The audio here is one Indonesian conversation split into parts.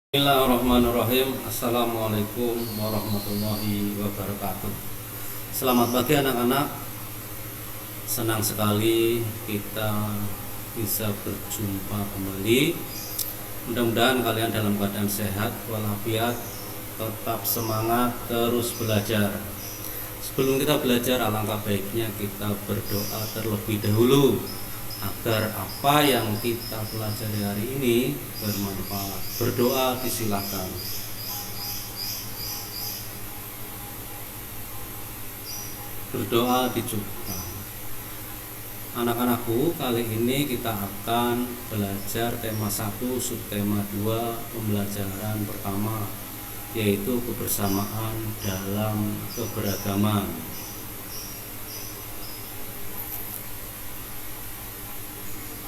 Bismillahirrahmanirrahim. Assalamualaikum warahmatullahi wabarakatuh. Selamat pagi anak-anak. Senang sekali kita bisa berjumpa kembali. Mudah-mudahan kalian dalam keadaan sehat walafiat, tetap semangat, terus belajar. Sebelum kita belajar, alangkah baiknya kita berdoa terlebih dahulu agar apa yang kita pelajari hari ini bermanfaat. Berdoa disilakan. Berdoa dicukupkan. Anak-anakku, kali ini kita akan belajar tema 1, subtema 2, pembelajaran pertama, yaitu kebersamaan dalam keberagaman.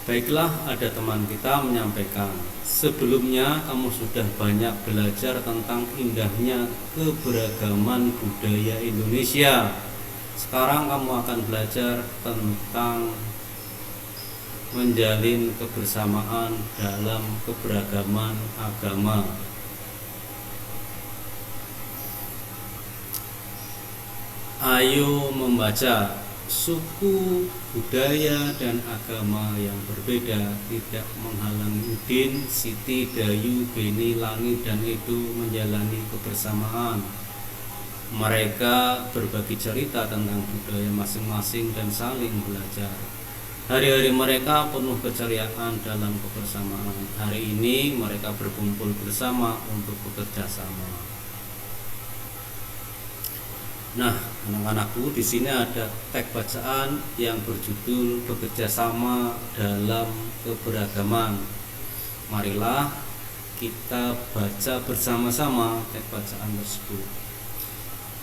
Baiklah, ada teman kita menyampaikan, sebelumnya kamu sudah banyak belajar tentang indahnya keberagaman budaya Indonesia. Sekarang kamu akan belajar tentang menjalin kebersamaan dalam keberagaman agama. Ayo membaca. Suku, budaya, dan agama yang berbeda tidak menghalangi Udin, Siti, Dayu, Beni, Lani, dan Edo menjalani kebersamaan. Mereka berbagi cerita tentang budaya masing-masing dan saling belajar. Hari-hari mereka penuh keceriaan dalam kebersamaan. Hari ini mereka berkumpul bersama untuk bekerja sama. Nah, anak-anakku, di sini ada teks bacaan yang berjudul bekerja sama dalam keberagaman. Marilah kita baca bersama-sama teks bacaan tersebut.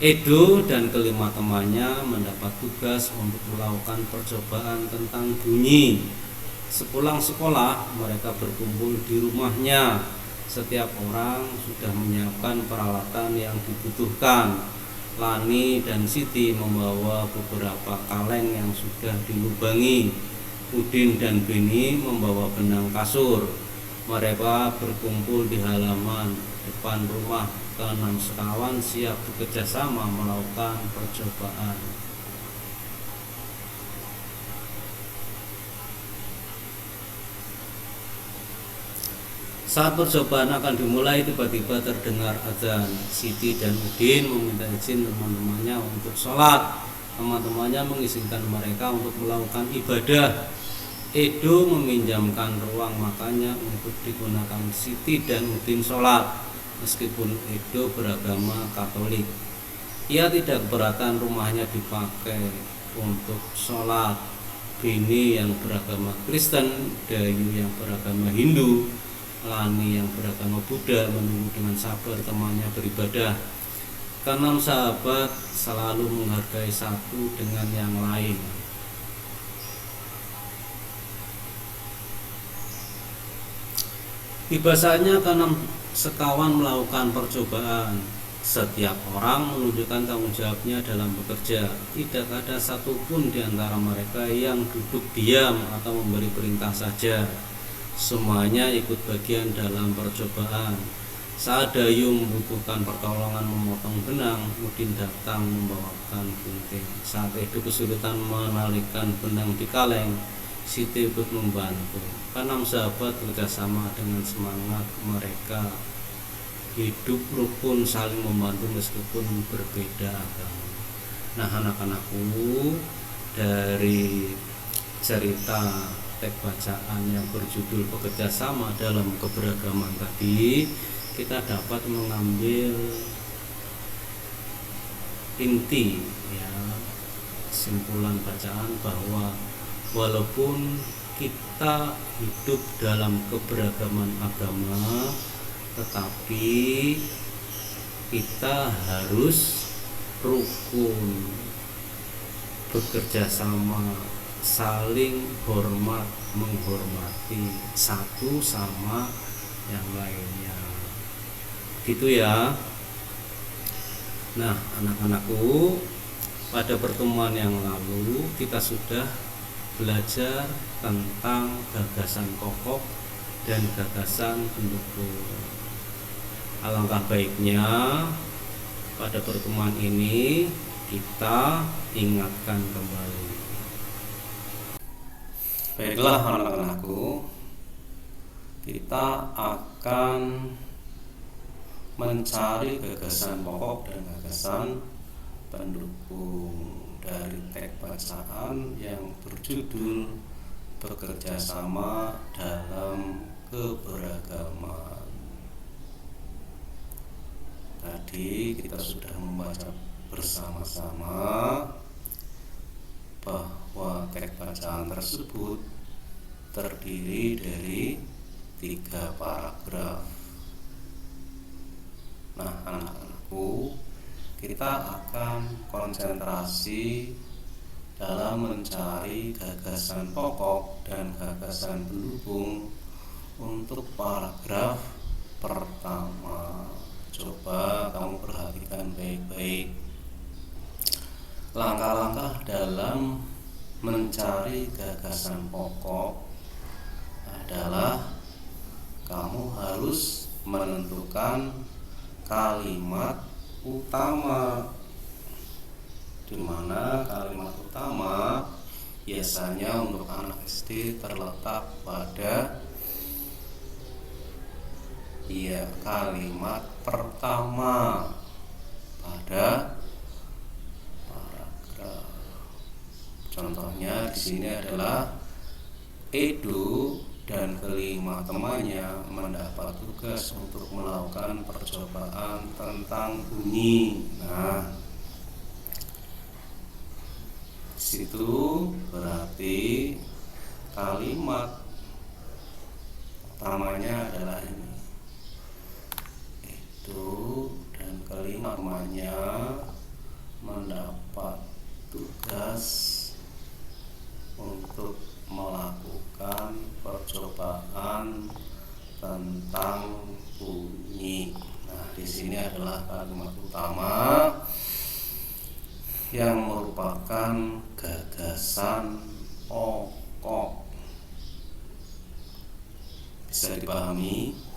Edo dan kelima temannya mendapat tugas untuk melakukan percobaan tentang bunyi. Sepulang sekolah, mereka berkumpul di rumahnya. Setiap orang sudah menyiapkan peralatan yang dibutuhkan. Lani dan Siti membawa beberapa kaleng yang sudah dilubangi. Udin dan Beni membawa benang kasur. Mereka berkumpul di halaman depan rumah. Keenam sekawan siap bekerja sama melakukan percobaan. Saat percobaan akan dimulai, tiba-tiba terdengar azan. Siti dan Udin meminta izin teman-temannya untuk sholat. Teman-temannya mengizinkan mereka untuk melakukan ibadah. Edo meminjamkan ruang makannya untuk digunakan Siti dan Udin sholat. Meskipun Edo beragama Katolik, ia tidak keberatan rumahnya dipakai untuk sholat. Beni yang beragama Kristen, Dayu yang beragama Hindu, Lani yang beragama Buddha menunggu dengan sabar temannya beribadah. Keenam sahabat selalu menghargai satu dengan yang lain. Tiba saatnya keenam sekawan melakukan percobaan. Setiap orang menunjukkan tanggung jawabnya dalam bekerja. Tidak ada satupun di antara mereka yang duduk diam atau memberi perintah saja. Semuanya ikut bagian dalam percobaan. Saat Dayu membutuhkan pertolongan memotong benang, Udin datang membawakan gunting. Saat Edo kesulitan menalikan benang di kaleng, Siti ikut membantu. Keenam sahabat bekerjasama dengan semangat. Mereka hidup rukun, saling membantu meskipun berbeda agama. Nah, anak-anakku, dari cerita teks bacaan yang berjudul bekerja sama dalam keberagaman tadi, kita dapat mengambil inti, ya, kesimpulan bacaan bahwa walaupun kita hidup dalam keberagaman agama, tetapi kita harus rukun, bekerja sama, saling hormat, menghormati satu sama yang lainnya, gitu ya. Nah, anak-anakku, pada pertemuan yang lalu kita sudah belajar tentang gagasan pokok dan gagasan pendukung. Alangkah baiknya pada pertemuan ini kita ingatkan kembali. Baiklah anak-anakku, kita akan mencari gagasan pokok dan gagasan pendukung dari teks bacaan yang berjudul bekerja sama dalam keberagaman. Tadi kita sudah membaca bersama-sama bahwa teks bacaan tersebut terdiri dari 3 paragraf. Nah, anak-anakku, kita akan konsentrasi dalam mencari gagasan pokok dan gagasan pendukung untuk paragraf pertama. Coba kamu perhatikan baik-baik. Langkah-langkah dalam mencari gagasan pokok adalah kamu harus menentukan kalimat utama, di mana kalimat utama biasanya untuk anak SD terletak pada kalimat pertama pada paragraf. Contohnya di sini adalah Edo dan kelima temannya mendapat tugas untuk melakukan percobaan tentang bunyi. Nah, situ berarti kalimat utamanya adalah ini. Itu dan kelima temannya mendapat tugas untuk melakukan percobaan tentang bunyi. Nah, di sini adalah kalimat utama yang merupakan gagasan pokok. Bisa dipahami?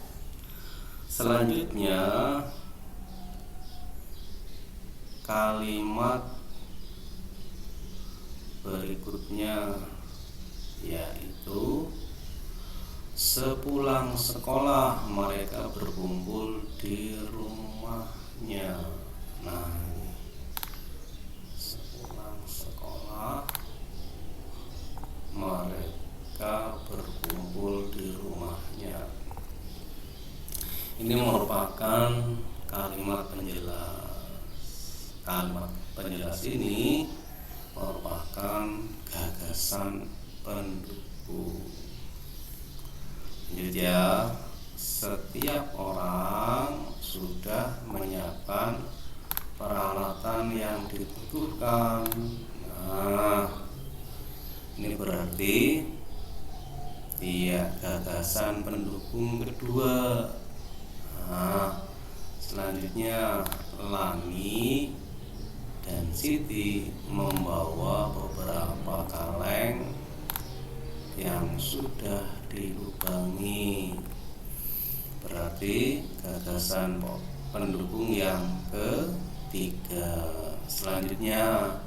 Selanjutnya, kalimat berikutnya yaitu sepulang sekolah mereka berkumpul di rumahnya. Nah, sepulang sekolah mereka berkumpul di rumahnya. Ini merupakan kalimat penjelas. Kalimat penjelas ini merupakan gagasan pendukung. Lanjut ya, setiap orang sudah menyiapkan peralatan yang dibutuhkan. Nah, ini berarti gagasan pendukung kedua. Nah, selanjutnya Lani dan Siti membawa beberapa kaleng yang sudah dilubangi. Berarti gagasan pendukung yang ketiga. Selanjutnya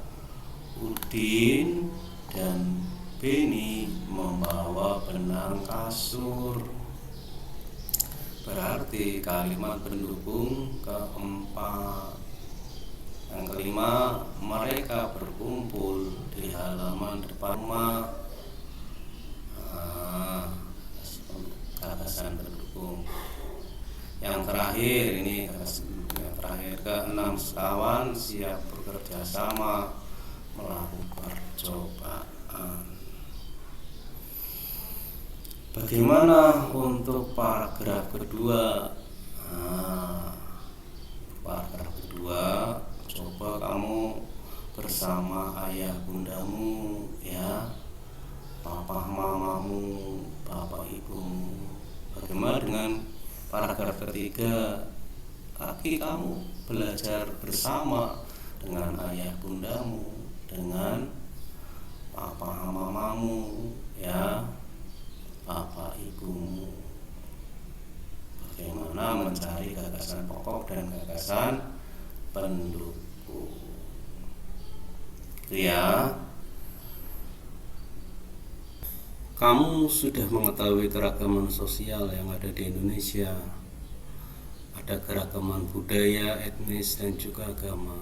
Udin dan Beni membawa benang kasur. Berarti kalimat pendukung keempat. Yang kelima, mereka berkumpul di halaman depan rumah. Nah, gagasan pendukung. Yang terakhir ini yang terakhir, keenam sekawan siap bekerja sama melakukan percobaan. Bagaimana untuk paragraf kedua? Nah, paragraf kedua, coba kamu bersama ayah bundamu, ya, papa mamamu, bapak ibumu. Bagaimana dengan paragraf ketiga? Tapi kamu belajar bersama dengan ayah bundamu, dengan papa mamamu, ya, bapak ibumu. Bagaimana mencari gagasan gagasan pendukung. Ya, kamu sudah mengetahui keragaman sosial yang ada di Indonesia. Ada keragaman budaya, etnis, dan juga agama.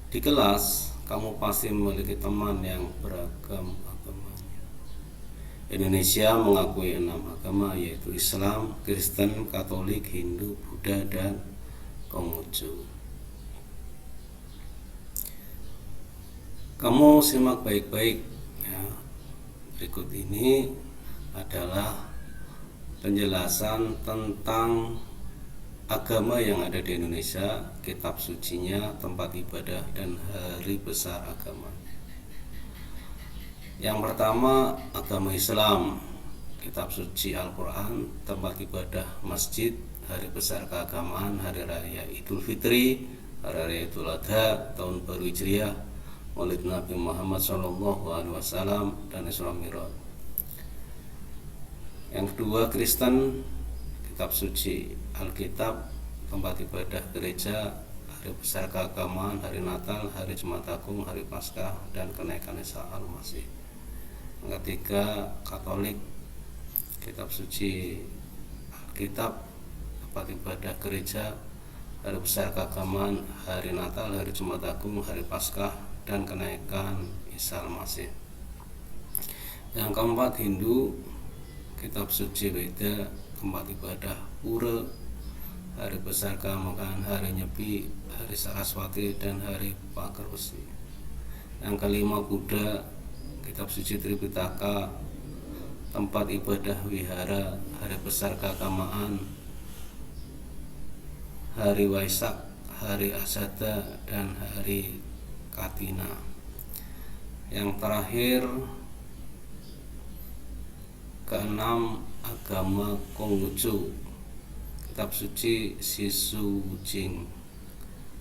Di kelas, kamu pasti memiliki teman yang beragam agamanya. Indonesia mengakui 6 agama, yaitu Islam, Kristen, Katolik, Hindu, Buddha, dan Konghucu. Kamu simak baik-baik ya. Berikut ini adalah penjelasan tentang agama yang ada di Indonesia, kitab sucinya, tempat ibadah, dan hari besar agama. Yang pertama, agama Islam, kitab suci Al-Quran, tempat ibadah masjid, hari besar keagamaan, hari raya Idul Fitri, hari raya Idul Adha, tahun baru Hijriah, Maulid Nabi Muhammad SAW, dan Isra Mi'raj. Yang kedua, Kristen, kitab suci Alkitab, tempat ibadah gereja, hari besar keagamaan, hari Natal, hari Jumat Agung, hari Paskah, dan kenaikan Isa Al-Masih. Yang ketiga, Katolik, kitab suci Alkitab, tempat ibadah gereja, hari besar keagamaan, hari Natal, hari Jumat Agung, hari Paskah, dan kenaikan Isa Al-Masih. Yang keempat, Hindu, kitab suci Weda, tempat ibadah Pura, hari besar keagamaan, hari Nyepi, hari Saraswati, dan hari Pagar Besi. Yang kelima, Buddha, kitab suci Tripitaka, tempat ibadah wihara, hari besar keagamaan, hari Waisak, hari Asada, dan hari Katina. Yang terakhir, keenam, agama Konghucu, kitab suci Sisujing,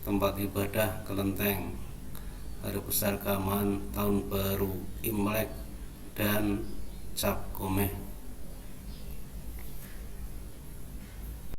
tempat ibadah kelenteng, hari besar keagamaan, tahun baru Imlek, dan Cap Gomeh.